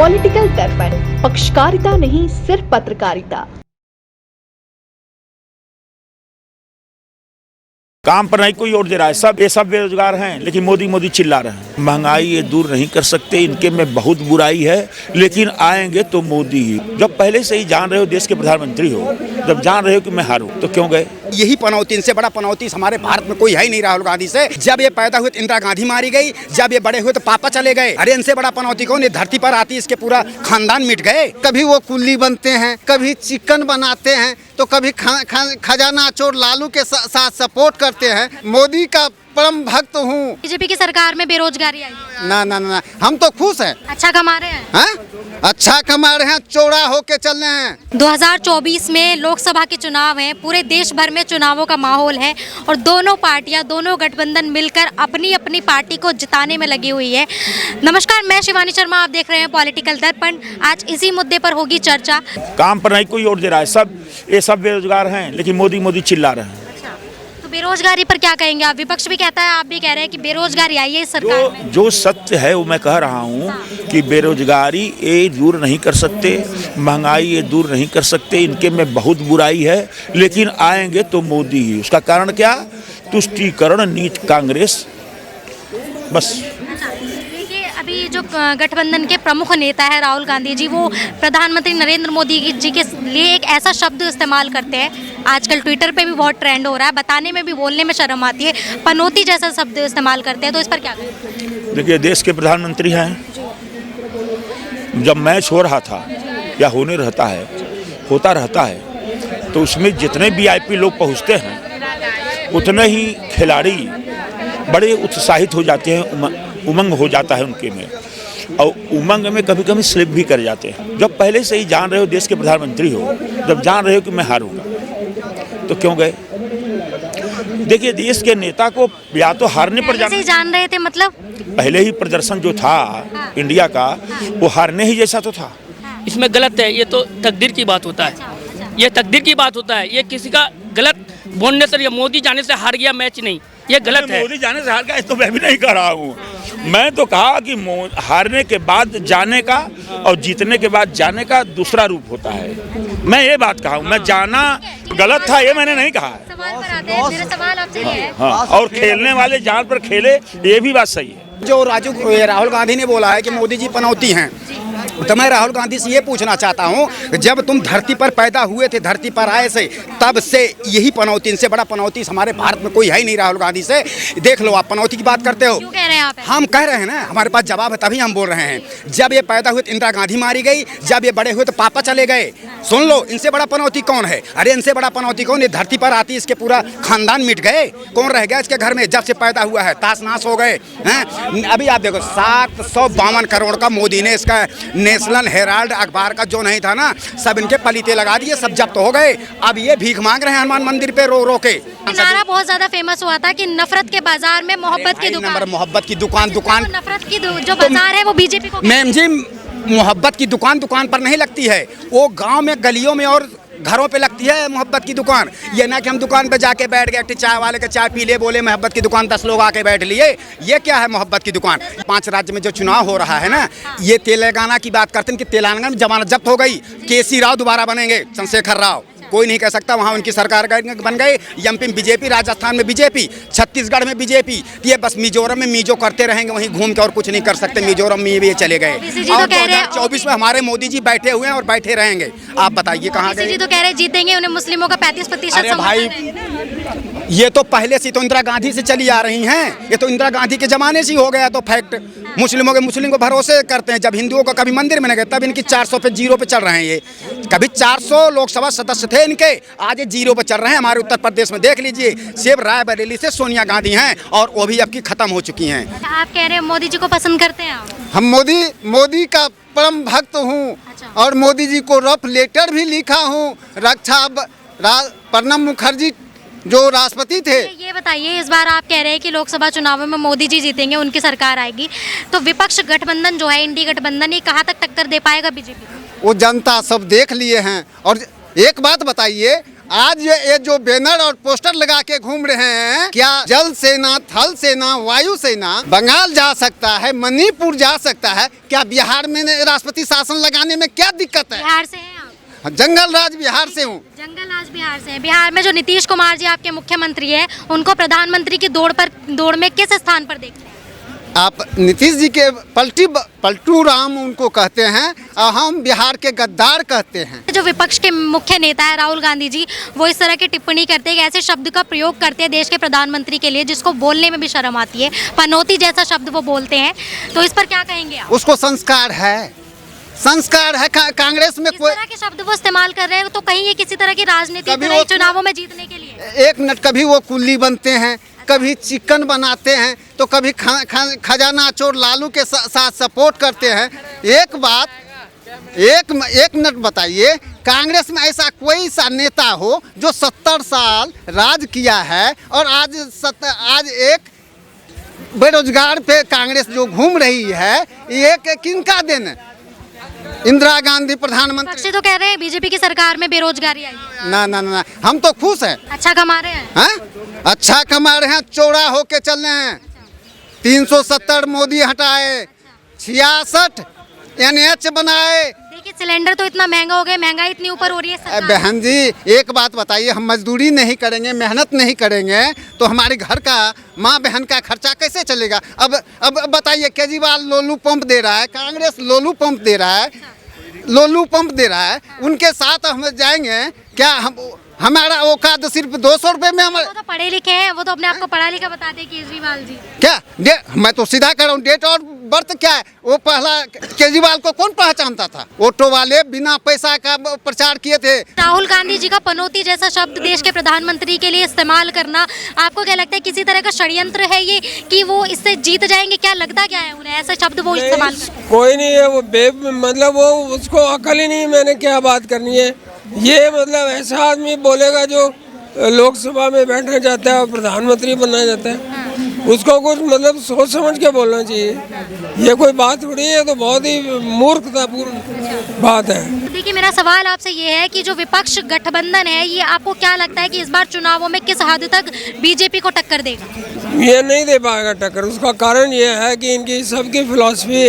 Political दर्पण, पक्षकारिता नहीं सिर्फ पत्रकारिता। काम पर नहीं कोई और दे रहा है, सब बेरोजगार हैं, लेकिन मोदी मोदी चिल्ला रहे हैं। महंगाई ये दूर नहीं कर सकते, इनके में बहुत बुराई है, लेकिन आएंगे तो मोदी ही। जब पहले से ही जान रहे हो देश के प्रधानमंत्री हो, जब जान रहे हो कि मैं हारूं, तो क्यों गए? यही पनौती, इनसे बड़ा पनौती हमारे भारत में कोई है ही नहीं राहुल गांधी से। जब ये पैदा हुए तो इंदिरा गांधी मारी गई, जब ये बड़े हुए तो पापा चले गए। अरे इनसे बड़ा पनौती कौन? ये धरती पर आती इसके पूरा खानदान मिट गए। कभी वो कुल्ली बनते हैं, कभी चिकन बनाते हैं, तो कभी खजाना चोर लालू के साथ सपोर्ट करते हैं। मोदी का परम भक्त हूँ। बीजेपी की सरकार में बेरोजगारी आई है। ना ना ना, हम तो खुश हैं। अच्छा कमा रहे हैं। हाँ? अच्छा कमा रहे हैं, चौड़ा होके चल रहे हैं। 2024 में लोकसभा के चुनाव हैं, पूरे देश भर में चुनावों का माहौल है और दोनों पार्टियां, दोनों गठबंधन मिलकर अपनी अपनी पार्टी को जिताने में लगी हुई है। नमस्कार, मैं शिवानी शर्मा, आप देख रहे हैं पॉलिटिकल दर्पण। आज इसी मुद्दे पर होगी चर्चा। काम पर नहीं कोई और दे रहा है, सब बेरोजगार हैं, लेकिन मोदी मोदी चिल्ला रहे हैं। बेरोजगारी पर क्या कहेंगे आप? विपक्ष भी कहता है, आप भी कह रहे हैं कि बेरोजगारी आई है इस सरकार में। जो सत्य है वो मैं कह रहा हूँ कि बेरोजगारी ये दूर नहीं कर सकते, महंगाई ये दूर नहीं कर सकते, इनके में बहुत बुराई है, लेकिन आएंगे तो मोदी ही। उसका कारण क्या? तुष्टीकरण नीति कांग्रेस, बस। अभी जो गठबंधन के प्रमुख नेता है राहुल गांधी जी, वो प्रधानमंत्री नरेंद्र मोदी जी के लिए एक ऐसा शब्द इस्तेमाल करते हैं, आजकल ट्विटर पे भी बहुत ट्रेंड हो रहा है, बताने में भी, बोलने में शर्म आती है, पनौती जैसा शब्द इस्तेमाल करते हैं, तो इस पर क्या कहें? देखिए, देश के प्रधानमंत्री हैं। जब मैच हो रहा था या होता रहता है, तो उसमें जितने VIP लोग पहुँचते हैं, उतने ही खिलाड़ी बड़े उत्साहित हो जाते हैं, उमंग हो जाता है उनके में, और उमंग में कभी कभी स्लिप भी कर जाते हैं। जब पहले से ही जान रहे हो देश के प्रधानमंत्री हो, जब जान रहे हो कि मैं हारूंगा, तो क्यों गए? देखिए, देश के नेता को या तो हारने पर जान रहे थे, मतलब पहले ही प्रदर्शन जो था इंडिया का, वो हारने ही जैसा तो था। इसमें गलत है, ये तो तकदीर की बात होता है। ये तकदीर की बात होता है, ये किसी का गलत बोलने से, मोदी जाने से हार गया मैच नहीं, ये गलत है। मोदी जाने से हार गया, तो मैं भी नहीं कह रहा हूँ। मैं तो कहा कि हारने के बाद जाने का और जीतने के बाद जाने का दूसरा रूप होता है। मैं ये बात कहा हूँ, मैं जाना गलत था ये मैंने नहीं कहा है। सवाल पर आते हैं, मेरा सवाल आपसे ये है। हाँ, और खेलने वाले जान पर खेले, ये भी बात सही है। जो राहुल गांधी ने बोला है कि मोदी जी पनौती हैं, तो मैं राहुल गांधी से ये पूछना चाहता हूँ, जब तुम धरती पर पैदा हुए थे, धरती पर आए से, तब से यही पनौती, इनसे बड़ा पनौती हमारे भारत में कोई है ही नहीं राहुल गांधी से। देख लो, आप पनौती की बात करते हो। क्यों कह रहे हैं आप? हम कह रहे हैं ना, हमारे पास जवाब है, तभी हम बोल रहे हैं। जब ये पैदा हुए तो इंदिरा गांधी मारी गई, जब ये बड़े हुए तो पापा चले गए। सुन लो, इनसे बड़ा पनौती कौन है? अरे इनसे बड़ा पनौती कौन? ये धरती पर आती इसके पूरा खानदान मिट गए। कौन रह गया इसके घर में? जब से पैदा हुआ है ताश नाश हो गए हैं। अभी आप देखो, 752 करोड़ का मोदी ने इसका नेशनल हेराल्ड अखबार का जो नहीं था ना, सब इनके पलीते लगा दिए, सब जब्त हो गए। अब ये भीख मांग रहे हैं हनुमान मंदिर पे रो रो के। नारा बहुत ज्यादा फेमस हुआ था कि नफरत के बाजार में मोहब्बत की दुकान। मोहब्बत की दुकान नफरत की जो बाजार है वो बीजेपी को। मैम जी, मोहब्बत की दुकान पर नहीं लगती है, वो गांव में, गलियों में और घरों पे लगती है मोहब्बत की दुकान। ये ना कि हम दुकान पे जाके बैठ गए, चाय वाले के चाय पी ले, बोले मोहब्बत की दुकान, 10 लोग आके बैठ लिए। ये क्या है मोहब्बत की दुकान? 5 राज्य में जो चुनाव हो रहा है ना, ये तेलंगाना की बात करते हैं कि तेलंगाना में जमानत जब्त हो गई, केसी राव दोबारा बनेंगे, चंद्रशेखर राव, कोई नहीं कह सकता, वहाँ उनकी सरकार बन गई। MP में बीजेपी, राजस्थान में बीजेपी, छत्तीसगढ़ में बीजेपी। ये बस मिजोरम में मीजो करते रहेंगे, वहीं घूम के, और कुछ नहीं कर सकते। मिजोरम में भी ये चले गए, और 2024 में हमारे मोदी जी बैठे हुए हैं और बैठे रहेंगे। आप बताइए कहाँ गए? तो कह रहे जीतेंगे, उन्हें मुस्लिमों का 35% अरे भाई, ये तो पहले से तो इंदिरा गांधी से चली आ रही हैं। ये तो इंदिरा गांधी के जमाने से ही हो गया तो फैक्ट। मुस्लिम को भरोसे करते हैं, जब हिंदुओं को कभी मंदिर में नहीं गए, तब इनकी 400 पे 0 पे चल रहे हैं। ये कभी 400 लोकसभा सदस्य थे इनके, आज ये 0 पे चल रहे हैं। हमारे उत्तर प्रदेश में देख लीजिए, सिर्फ रायबरेली से सोनिया गांधी हैं, और वो भी अब की खत्म हो चुकी हैं। आप कह रहे हैं मोदी जी को पसंद करते हैं आप? हम मोदी का परम भक्त हूँ। अच्छा। और मोदी जी को रफ लेटर भी लिखा हूँ। प्रणब मुखर्जी जो राष्ट्रपति थे। ये बताइए, इस बार आप कह रहे हैं कि लोकसभा चुनावों में मोदी जी जीतेंगे, उनकी सरकार आएगी, तो विपक्ष गठबंधन जो है, इंडी गठबंधन, ये कहाँ तक टक्कर दे पाएगा बीजेपी को? वो जनता सब देख लिए हैं। और एक बात बताइए, आज ये जो बैनर और पोस्टर लगा के घूम रहे हैं, क्या जल सेना, थल सेना, वायु सेना बंगाल जा सकता है, मणिपुर जा सकता है, क्या बिहार में राष्ट्रपति शासन लगाने में क्या दिक्कत है? बिहार से हैं आप? जंगल राज बिहार से हूँ। जंगल राज बिहार से हैं। बिहार में जो नीतीश कुमार जी आपके मुख्यमंत्री हैं, उनको प्रधानमंत्री की दौड़ में किस स्थान पर देखते हैं? आप नीतीश जी के पलटू राम उनको कहते हैं और हम बिहार के गद्दार कहते हैं। जो विपक्ष के मुख्य नेता है राहुल गांधी जी, वो इस तरह की टिप्पणी करते हैं कि ऐसे शब्द का प्रयोग करते हैं देश के प्रधानमंत्री के लिए जिसको बोलने में भी शर्म आती है। पनौती जैसा शब्द वो बोलते हैं, तो इस पर क्या कहेंगे आप? उसको संस्कार है कांग्रेस में इस तरह के शब्द वो इस्तेमाल कर रहे हैं, तो कहीं ये किसी तरह की राजनीति कर रहे हैं चुनावों में जीतने के लिए? एक मिनट, कभी वो कुल्ली बनते हैं, कभी चिकन बनाते हैं, तो कभी खजाना चोर लालू के साथ सपोर्ट करते हैं। एक मिनट बताइए, कांग्रेस में ऐसा कोई सा नेता हो जो 70 साल राज किया है और आज एक बेरोजगार पे कांग्रेस जो घूम रही है, ये किनका देन है? इंदिरा गांधी प्रधानमंत्री। पक्ष तो कह रहे हैं बीजेपी की सरकार में बेरोजगारी आई है। ना, हम तो खुश हैं। अच्छा कमा रहे हैं? हाँ, अच्छा कमा रहे हैं, चौड़ा होके चल रहे हैं। 370 मोदी हटाए, 66 NH बनाए। देखिए सिलेंडर तो इतना महंगा हो गया, महंगाई इतनी ऊपर हो रही है सरकार। बहन जी एक बात बताइए, हम मजदूरी नहीं करेंगे, मेहनत नहीं करेंगे तो हमारे घर का माँ बहन का खर्चा कैसे चलेगा? अब बताइए, केजरीवाल लोलू पंप दे रहा है, कांग्रेस लोलू पंप दे रहा है, उनके साथ हम जाएंगे क्या? हमारा औकात सिर्फ 200 रुपये में हमारे। वो तो पढ़े लिखे हैं, वो तो अपने आप को पढ़ा लिखा बताते हैं केजरीवाल जी। क्या मैं तो सीधा कर रहा हूँ, डेट और बर्थ क्या है? वो पहला केजरीवाल को कौन पहचानता था? ऑटो वाले बिना पैसा का प्रचार किए थे। राहुल गांधी जी का पनौती जैसा शब्द देश के प्रधानमंत्री के लिए इस्तेमाल करना, आपको क्या लगता है किसी तरह का षड्यंत्र है ये कि वो इससे जीत जाएंगे? क्या लगता क्या है उन्हें ऐसा शब्द वो इस्तेमाल? कोई नहीं है वो मतलब वो उसको अकल ही नहीं, मैंने क्या बात करनी है। ये मतलब ऐसा आदमी बोलेगा जो लोकसभा में बैठना चाहता है और प्रधानमंत्री बनना चाहता है, उसको कुछ मतलब सोच समझ के बोलना चाहिए। ये कोई बात थोड़ी है, तो बहुत ही मूर्खतापूर्ण बात है। देखिए मेरा सवाल आपसे ये है कि जो विपक्ष गठबंधन है, ये आपको क्या लगता है कि इस बार चुनावों में किस हद तक बीजेपी को टक्कर देगा? ये नहीं दे पाएगा टक्कर। उसका कारण ये है कि इनकी सबकी फिलॉसफी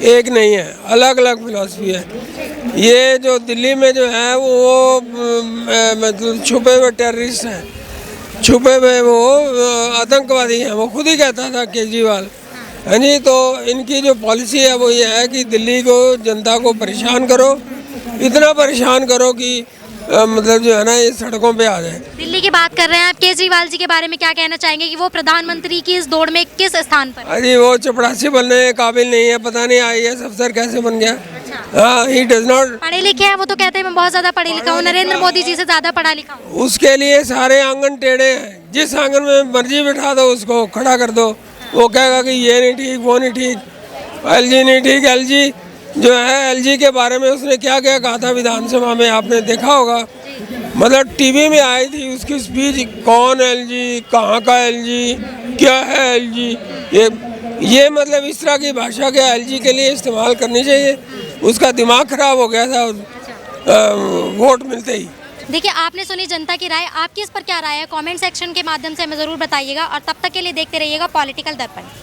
एक नहीं है, अलग अलग फिलॉसफी है। ये जो दिल्ली में जो है वो मतलब छुपे हुए टेररिस्ट हैं, छुपे हुए वो आतंकवादी हैं, वो खुद ही कहता था केजरीवाल, है जी। तो इनकी जो पॉलिसी है वो ये है कि दिल्ली को, जनता को परेशान करो, इतना परेशान करो कि मतलब जो है ना ये सड़कों पे आ जाए। दिल्ली की बात कर रहे हैं आप, केजरीवाल जी के बारे में क्या कहना चाहेंगे कि वो प्रधानमंत्री की इस दौड़ में किस स्थान पर? अरे वो चपरासी बनने के काबिल नहीं है, पता नहीं IAS अफसर कैसे बन गया। हाँ, ही डज नॉट। पढ़े लिखे हैं, वो तो कहते हैं मैं बहुत ज्यादा पढ़े लिखा हूँ, नरेंद्र मोदी जी से ज्यादा पढ़ा लिखा हूँ। उसके लिए सारे आंगन टेढ़े हैं, जिस आंगन में मर्जी बिठा दो उसको खड़ा कर दो, वो कहेगा कि ये नहीं ठीक, वो नहीं ठीक, LG नहीं ठीक। LG जो है, LG के बारे में उसने क्या क्या कहा था विधानसभा में, आपने देखा होगा। मतलब टीवी में आई थी उसकी स्पीच, कौन LG, कहाँ का LG, क्या है LG। ये मतलब इस तरह की भाषा के LG के लिए इस्तेमाल करनी चाहिए। उसका दिमाग खराब हो गया था वोट मिलते ही। देखिए आपने सुनी जनता की राय, आपकी इस पर क्या राय है? कमेंट सेक्शन के माध्यम से हमें ज़रूर बताइएगा और तब तक के लिए देखते रहिएगा पॉलिटिकल दर्पण।